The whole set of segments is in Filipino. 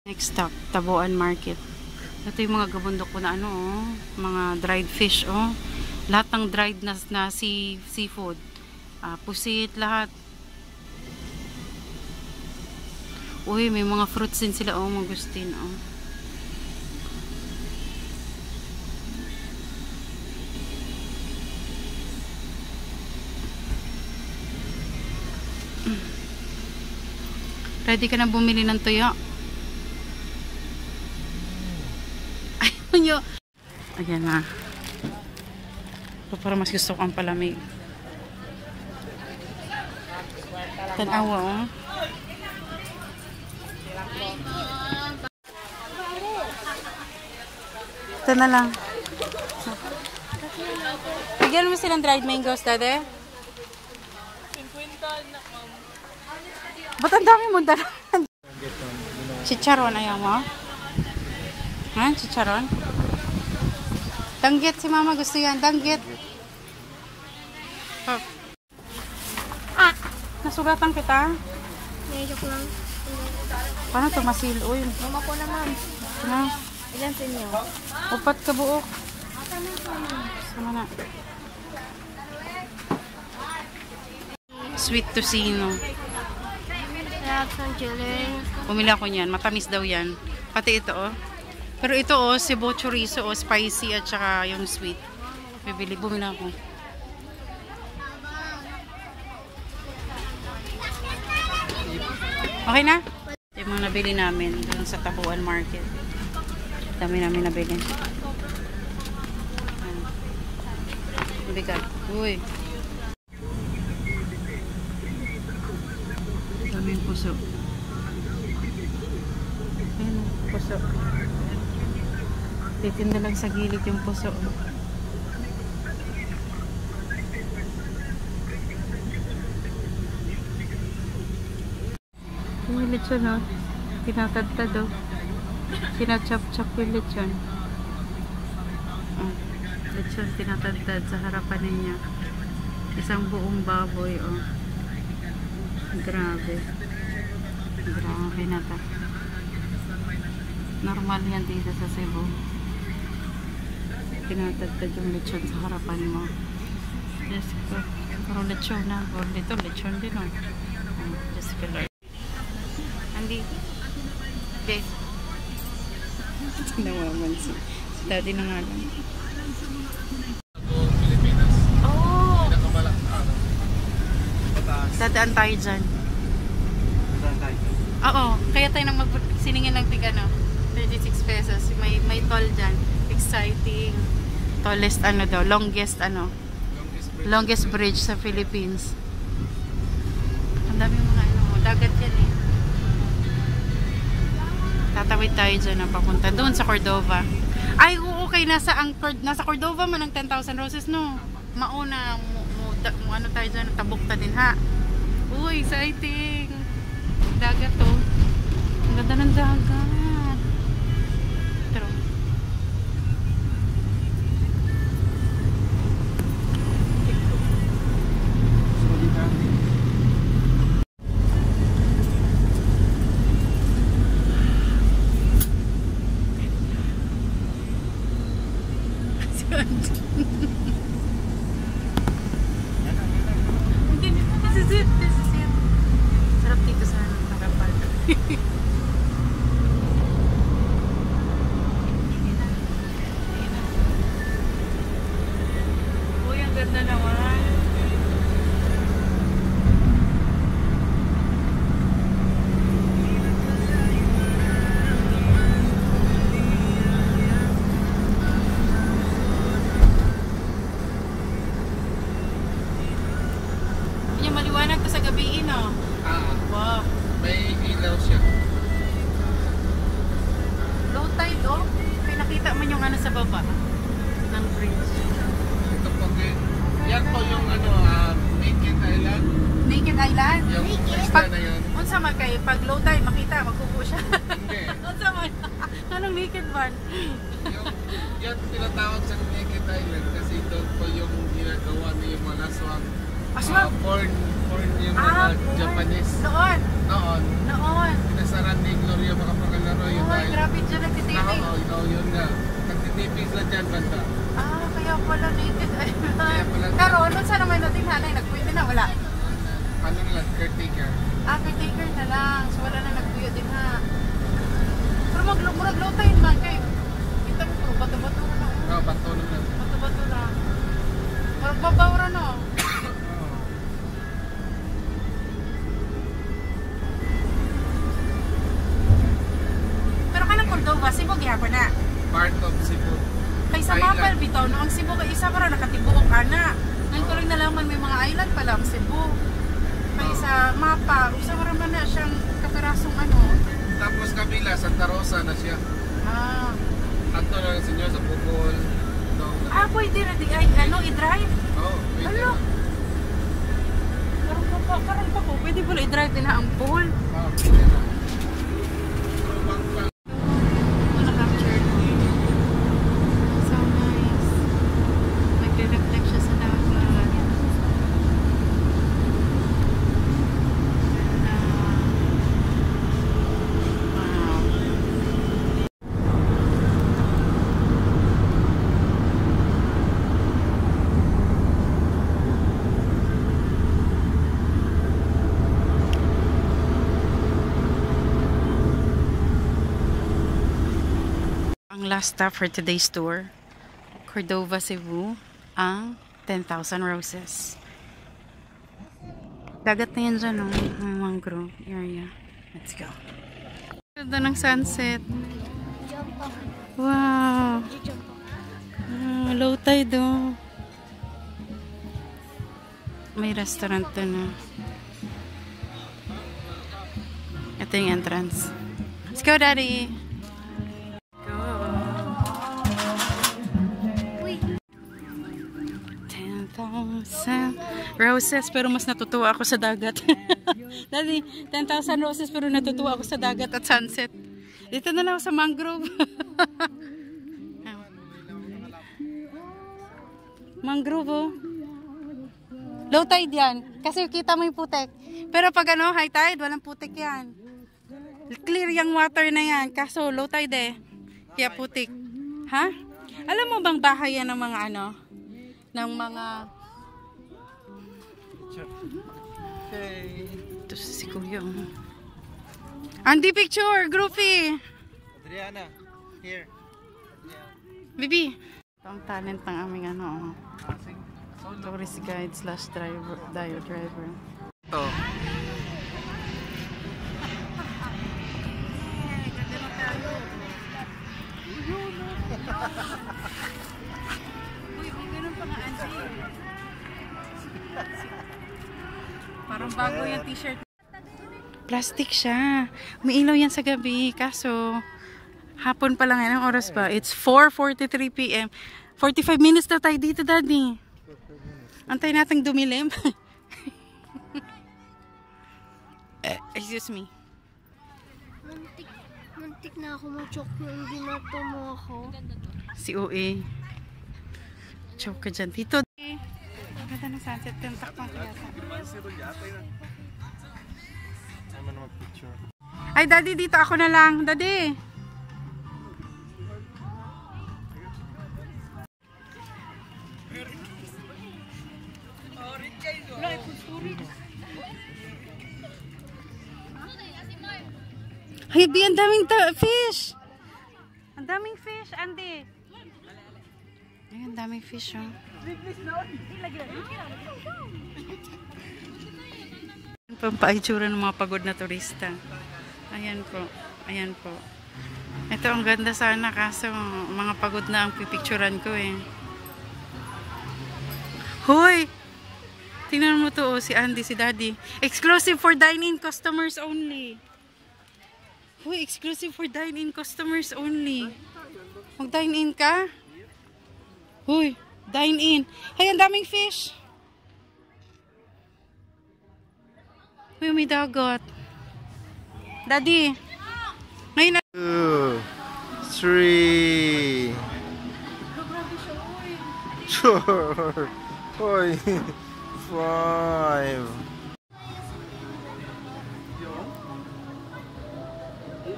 Next stop, Taboan Market. Ito yung mga gabundok ko na ano, oh, mga dried fish, oh. Lahat ng dried na seafood. Pusit, lahat. Uy, may mga fruits din sila, oh, mangustin, oh. Ready ka na bumili ng tuyo? Ayun nyo. Ayan na. Ito para mas gusto ko ang palamig. Tanawa, oh. Ito na lang. Bigyan mo silang dried mangoes, dade? 50 na, ma'am. Ba't ang dami mo dala? Chicharon, ayaw mo? Ha? Chicharon? Danggit si mama, gusto yan. Danggit. Oh. Nasugatan kita? Joke lang. Paano ito masil? Uy. Mama ko naman. Na? Ilan sa inyo? Upat ka buok. Sama na. Sweet tocino. Pumili ako niyan. Matamis daw yan. Pati ito, oh. Pero ito, oh, Cebu chorizo, oh, spicy at saka yung sweet. Bumili ako. Okay na? Ito yung mga nabili namin dun sa Taboan Market. Dami namin nabili. Bigat. Uy. Dami yung puso. Ayan, puso. Titinda lang sa gilid yung puso. Yung lechon, oh. Tinatadtad, oh. Sinachop-chop yung lechon. Oh. Lechon tinatadtad sa harapan niya. Isang buong baboy, oh. Grabe. Grabe na ta. Normal yan dito sa Cebu. Tinatadtad yung lechon sa harapan mo. Just puro lechon na. Or dito lechon din, oh. Just color. Andi. Okay. Nawaman si daddy na nga lang. Oh! Dadaan tayo dyan. Oo. Kaya tayo nang siningin ng tig ano, 36 pesos. May toll dyan. Exciting. Tallest ano daw. Longest bridge sa Philippines. Ang dami mga ano. Dagat yan eh. Tatawid tayo dyan ang papunta doon sa Cordova. Ay, oo, okay. Nasa Cordova man ang 10,000 roses, no? Mauna, ano tayo dyan, tabukta din, ha? Uy, exciting! Dagat, to. Ang ganda ng dagat. Pero, This is it. Sarap dito sa Nakapal. Uy, ang ganda naman. Maliwanag to sa gabi, no? Wow. May ilaw siya. Low tide, oh. Pinakita man yung ano sa baba ng bridge. Ito po, yan po yung ano, Naked Island. Naked Island? Yung isla na yun. Unsa man kay pag low tide makita, magkuko siya. Hindi. Unsa man? Anong naked man? Yan tinatawag sa Naked Island kasi doon po yung ginagawa niya yung mga aswang. Aswang? Porn yung mga porn. Japanese. Noon? Noon. Noon. Pinasaran ni Gloria makapakalaro yung Oo, ikaw yun nga. Nagtitipig sila dyan, banda. Ah, kaya pala native. Ay, Kaya pala. pero ano sa naman natin hanay? Nagpwede na, wala. Ano nila, caretaker. Ah, caretaker na lang. So wala na nagpuyo din ha. Pero maglumurag-low tayo man kay. Kita mo po, bato-bato na. Oo, bato naman. Bato-bato na. Magbabawra no. Pero kanang Cordova, Cebu gyapon na. Part of Cebu. Kay sa Island. mapal bitaw no, ang Cebu kay isa para nakatibuok ana. Ngayon ko lang nalaman may mga island pala ang Cebu. Kay sa mapa, usa ra man na siyang kaperasong ano. Tapos kabila, Santa Rosa na siya. Ah. Ato na lang sa inyo sa Bukol. No. Ah, pwede na di ay ano i-drive. Oo, pwede Ano? na. Parang pa ko, pwede pala i-drive din na ang pool. Oo, pwede na. Pero bang pa. Naka-capture. So nice. Nagre-reflect siya sa dagat. Wow. Ang last stop for today's tour, Cordova, Cebu, ang 10,000 Roses. Dagat na yan dyan, no? Ang mangrove area. Let's go. Ganda ng sunset. Jump up. Wow! Jump up. Ah, low tide, oh. May restaurant doon, no? Ito yung entrance. Let's go, Daddy! Uy, 10,000 roses, pero mas natutuwa ako sa dagat. Daddy, 10,000 roses, pero natutuwa ako sa dagat at sunset. Dito na lang ako sa mangrove. Mangrove, oh. Low tide yan. Kasi kita mo yung putek. Pero pag ano, high tide, walang putek yan. Clear yung water na yan. Kaso low tide eh. Kaya putik. Ha? Alam mo bang bahay yan ng mga ano? Ng mga... Ito si Kuya. Andy picture, groupie. Adriana, here. Bibi. Ito ang talent ng aming ano. Tourist guide / driver. Oh. Parang bago yung t-shirt. Plastic siya. May ilaw yan sa gabi. Kaso, hapon pa lang yan. Ang oras ba? It's 4:43 p.m. 45 minutes na tayo dito, Daddy. Antay natin dumilim. Excuse me. muntik na ako ma-choke yung binato mo ako. Si OA. Choke ka dyan. Dito. Ang ganda ng sunset. Tentak pang kaya sa. Ay, Daddy, dito ako na lang. Daddy. Ay, Bi, ang daming fish. Ang daming fish, Andy. Ay, ang daming fish, oh. Pampaitsura ng mga pagod na turista. Ayan po. Ayan po. Ito, ang ganda sana kaso mga pagod na ang pipicturan ko eh. Hoy! Tingnan mo to, oh, si Andy, si Daddy. Exclusive for dine-in customers only. Hoy, exclusive for dine-in customers only. Mag-dine-in ka? Hoy, dine-in. Hey, ang daming fish. Hoy, may dagat. Daddy. Ngayon na. 2, 3. Sure. 5.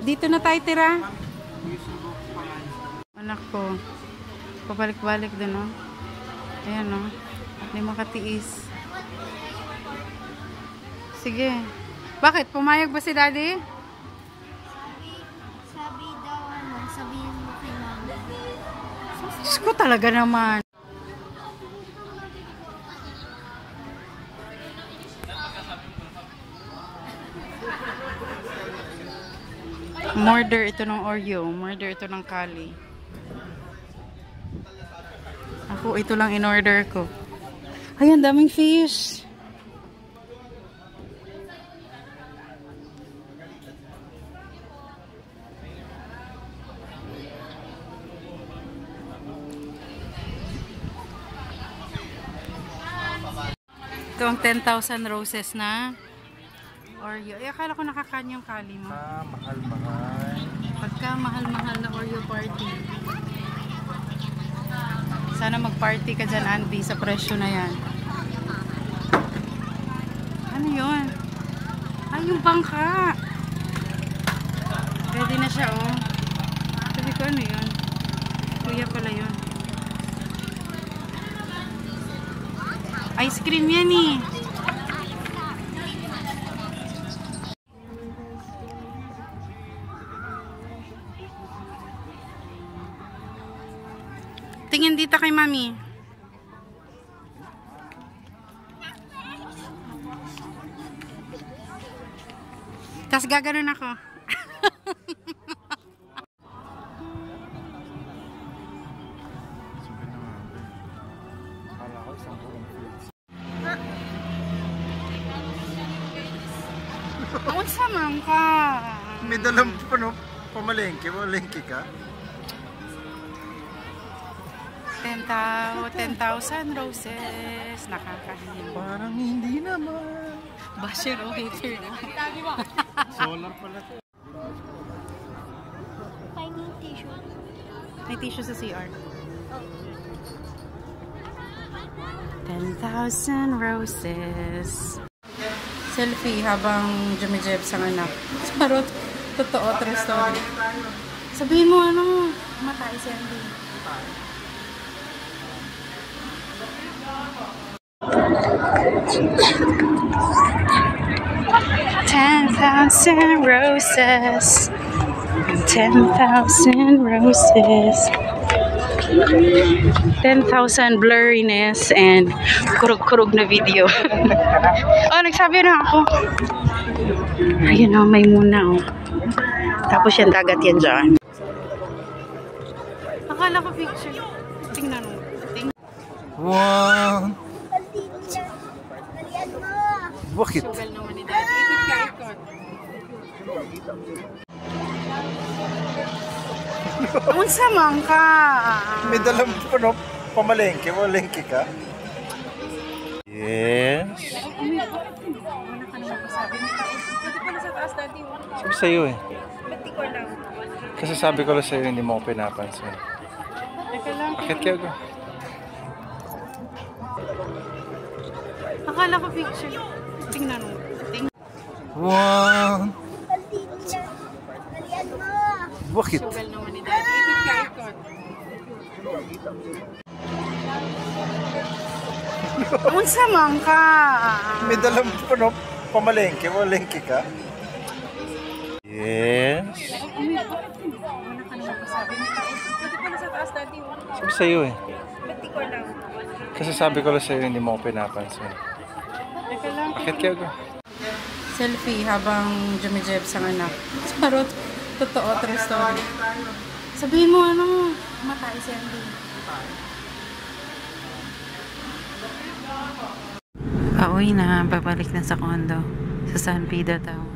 Dito na tayo tira. Anak ko, pabalik-balik din, no? Ayan, no? Hindi makatiis. Sige. Bakit? Pumayag ba si daddy? Sabi daw, sabihin mo kay mama. Diyos ko talaga naman. Murder ito ng Oreo. Murder ito ng Kali. Ako, ito lang in-order ko. Ay, ang daming fish. Ito ang 10,000 roses na Oreo. Eh, akala ko nakakain yung Kali mo. Mahal-mahal. Pagka mahal-mahal na Oreo party. Sana mag-party ka dyan, Andy, sa presyo na yan. Ano yun? Ay, yung bangka. Ready na siya, oh. Sabi ko, ano yun? Kuya pala yun. Ice cream yan, eh. Tingin dito kay mami. Tapos gaganon ako. Ang samang ka. May dalang pamalengke. Malengke ka? 10,000 roses. Nakakahiya. Parang hindi naman. Basher o hater na. Solar pala to. Tiny tissue. May tissue sa CR. 10,000 roses. Selfie habang jumijeb sa anak. Charot. Totoo, true story. Sabihin mo ano, matay si Andy. 10,000 roses. 10,000 roses. 10,000 blurriness and kurug-kurug na video. Oh, nagsabi na ako. Ayun oh, may muna oh. Tapos yung dagat yan dyan. Akala ko picture. Tingnan mo. Wow! Bakit? Sugal naman ni Daddy. Ikot ka, ikot. Ang samang ka. May dalang pamalengke. Malengke ka? Yes. Wala ka naman masabi. Pwede pala sa taas, Daddy. Sabi sa'yo eh. Ba't di ko lang? Kasi sabi ko lang sa'yo, hindi mo ako pinapansin. Teka lang. Bakit kaya ko? Akala ko picture. Tingnan mo. Wow! Bakit? Sugal naman ni Daddy. Ikot ka, ikot. Ang samang ka. May dalang pamalengke. Malengke ka? Yes. Wala ka naman masabi. Pwede pala sa taas, Daddy. Sabi sa'yo eh. Ba't di ko lang? Kasi sabi ko lang sa'yo, hindi mo ako pinapansin. Teka lang. Bakit kaya ko? Selfie habang jumijeb sa anak. Charot. Totoo, true story. Sabihin mo ano, matay si Andy. Pauwi na, babalik na sa condo. Sa San Pedro Tower.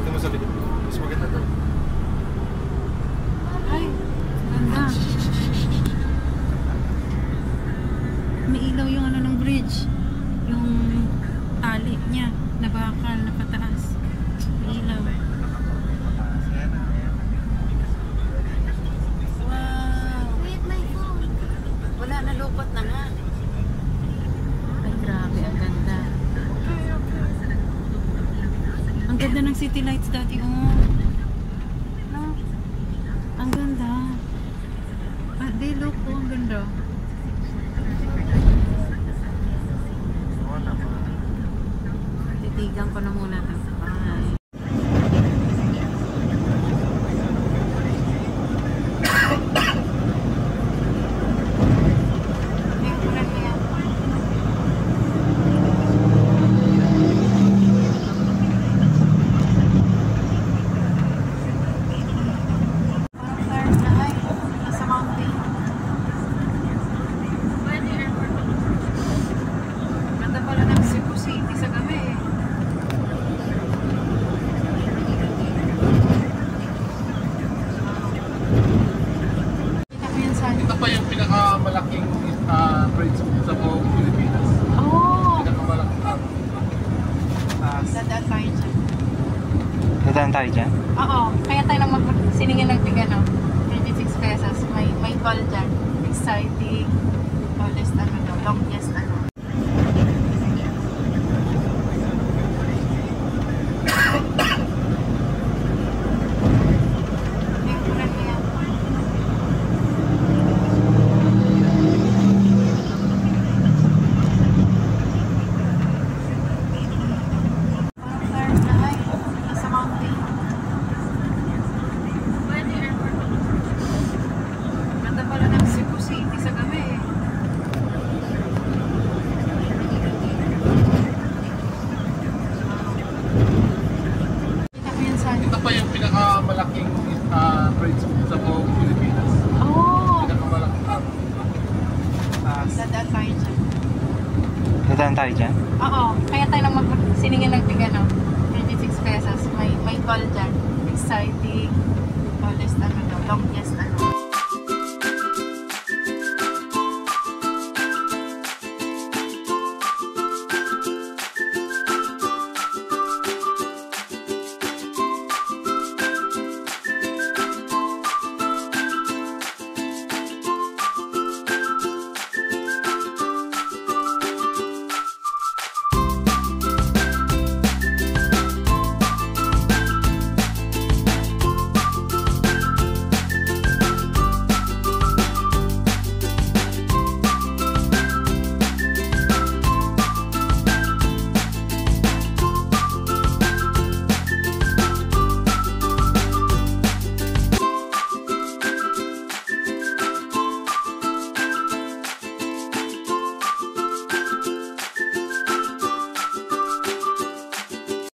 Ito mo sa likod. Mas maganda to. Ay, ganda. May ilaw yung ano ng bridge. Yung tali niya. Nabakal, na pataas. May ilaw. Wow! Wait, my phone. Wala, nalupot na nga. Ay, grabe, ang ganda. ng city lights dati, oh. No? Ang ganda. Ah, they look, oh, ang ganda. Oo naman. Titigan ko na muna ito. Bye. Ito pa yung pinakamalaking bridge sa buong Pilipinas. Oh! Pinakamalaking Dadaan tayo dyan. Dadaan tayo dyan? Oo. Kaya tayo lang siningin ng tiga, no? 36 pesos. May toll dyan. Exciting. Tallest ano daw. Longest ano. Ganda pala ng Cebu City sa gabi. Kita ko yan sa... Ito pa yung pinakamalaking bridge sa buong Pilipinas. Oh! Pinakamalaking Dadaan tayo dyan. Dadaan tayo dyan? Oo. Kaya tayo lang siningin ng tiga, no? 36 pesos. May toll dyan. Exciting. Tallest ano daw. Longest ano.